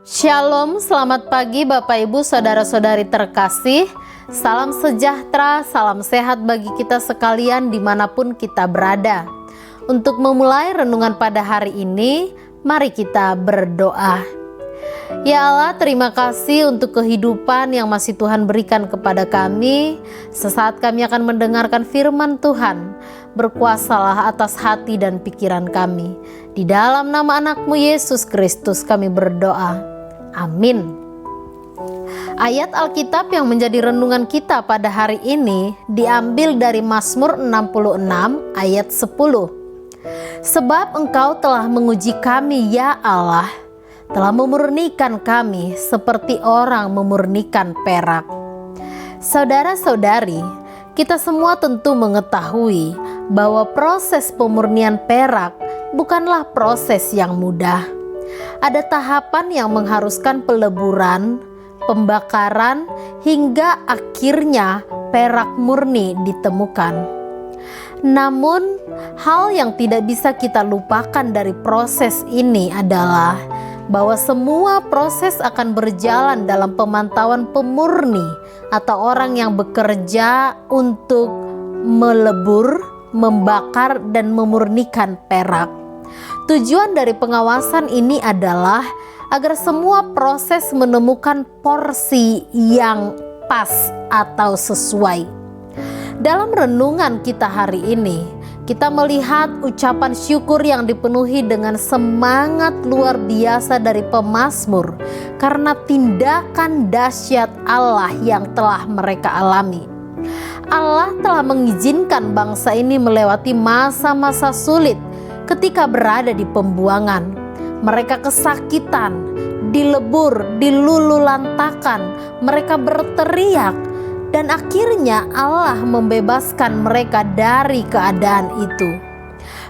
Shalom, selamat pagi Bapak Ibu Saudara-saudari terkasih. Salam sejahtera, salam sehat bagi kita sekalian dimanapun kita berada. Untuk memulai renungan pada hari ini, mari kita berdoa. Ya Allah, terima kasih untuk kehidupan yang masih Tuhan berikan kepada kami. Sesaat kami akan mendengarkan firman Tuhan. Berkuasalah atas hati dan pikiran kami. Di dalam nama anak-Mu Yesus Kristus kami berdoa. Amin. Ayat Alkitab yang menjadi renungan kita pada hari ini diambil dari Mazmur 66 ayat 10. Sebab Engkau telah menguji kami ya Allah, telah memurnikan kami seperti orang memurnikan perak. Saudara-saudari, kita semua tentu mengetahui bahwa proses pemurnian perak bukanlah proses yang mudah. Ada tahapan yang mengharuskan peleburan, pembakaran, hingga akhirnya perak murni ditemukan. Namun, hal yang tidak bisa kita lupakan dari proses ini adalah bahwa semua proses akan berjalan dalam pemantauan pemurni atau orang yang bekerja untuk melebur, membakar, dan memurnikan perak. Tujuan dari pengawasan ini adalah agar semua proses menemukan porsi yang pas atau sesuai. Dalam renungan kita hari ini, kita melihat ucapan syukur yang dipenuhi dengan semangat luar biasa dari pemazmur karena tindakan dahsyat Allah yang telah mereka alami. Allah telah mengizinkan bangsa ini melewati masa-masa sulit. Ketika berada di pembuangan, mereka kesakitan, dilebur, dilululantakan, mereka berteriak, dan akhirnya Allah membebaskan mereka dari keadaan itu.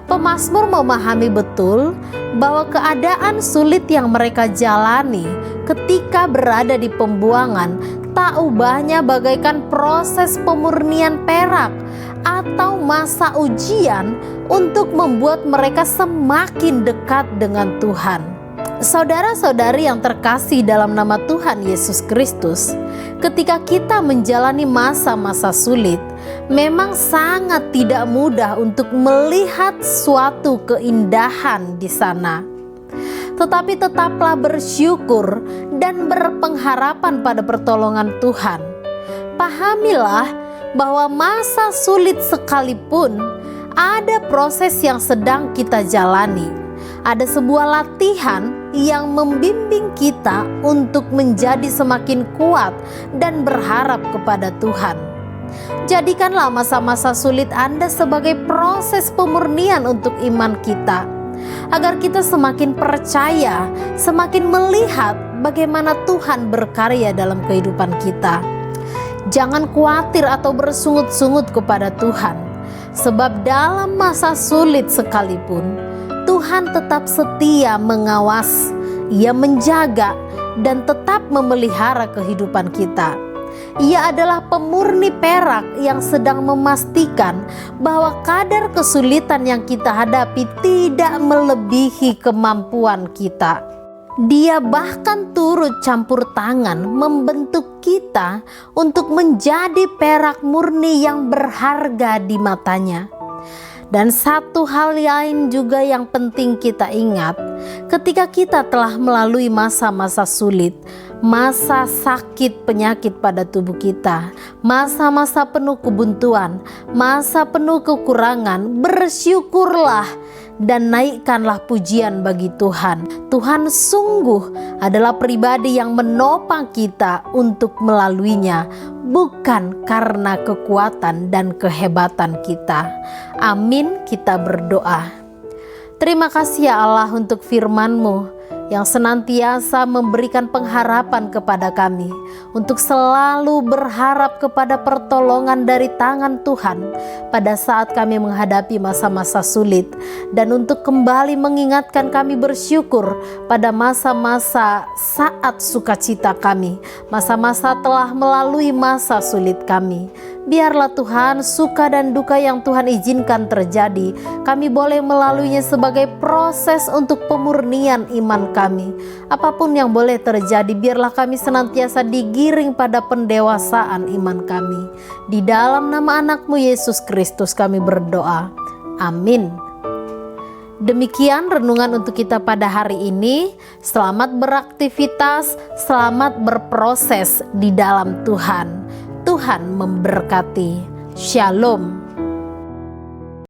Pemazmur memahami betul bahwa keadaan sulit yang mereka jalani ketika berada di pembuangan tak ubahnya bagaikan proses pemurnian perak atau masa ujian untuk membuat mereka semakin dekat dengan Tuhan. Saudara-saudari yang terkasih dalam nama Tuhan Yesus Kristus, ketika kita menjalani masa-masa sulit, memang sangat tidak mudah untuk melihat suatu keindahan di sana. Tetapi tetaplah bersyukur dan berpengharapan pada pertolongan Tuhan. Pahamilah bahwa masa sulit sekalipun ada proses yang sedang kita jalani. Ada sebuah latihan yang membimbing kita untuk menjadi semakin kuat dan berharap kepada Tuhan. Jadikanlah masa-masa sulit Anda sebagai proses pemurnian untuk iman kita, agar kita semakin percaya, semakin melihat bagaimana Tuhan berkarya dalam kehidupan kita. Jangan khawatir atau bersungut-sungut kepada Tuhan, sebab dalam masa sulit sekalipun, Tuhan tetap setia mengawas, Ia menjaga dan tetap memelihara kehidupan kita. Ia adalah pemurni perak yang sedang memastikan bahwa kadar kesulitan yang kita hadapi tidak melebihi kemampuan kita. Dia bahkan turut campur tangan membentuk kita untuk menjadi perak murni yang berharga di matanya. Dan satu hal lain juga yang penting kita ingat, ketika kita telah melalui masa-masa sulit, masa sakit penyakit pada tubuh kita, masa-masa penuh kebuntuan, masa penuh kekurangan, bersyukurlah dan naikkanlah pujian bagi Tuhan. Tuhan sungguh adalah pribadi yang menopang kita untuk melaluinya, bukan karena kekuatan dan kehebatan kita. Amin, kita berdoa. Terima kasih ya Allah untuk firman-Mu yang senantiasa memberikan pengharapan kepada kami untuk selalu berharap kepada pertolongan dari tangan Tuhan pada saat kami menghadapi masa-masa sulit, dan untuk kembali mengingatkan kami bersyukur pada masa-masa saat sukacita kami, masa-masa telah melalui masa sulit kami. Biarlah Tuhan, suka dan duka yang Tuhan izinkan terjadi, kami boleh melaluinya sebagai proses untuk pemurnian iman kami. Apapun yang boleh terjadi, biarlah kami senantiasa digiring pada pendewasaan iman kami. Di dalam nama anak-Mu Yesus Kristus kami berdoa. Amin. Demikian renungan untuk kita pada hari ini. Selamat beraktivitas, selamat berproses di dalam Tuhan. Tuhan memberkati. Shalom.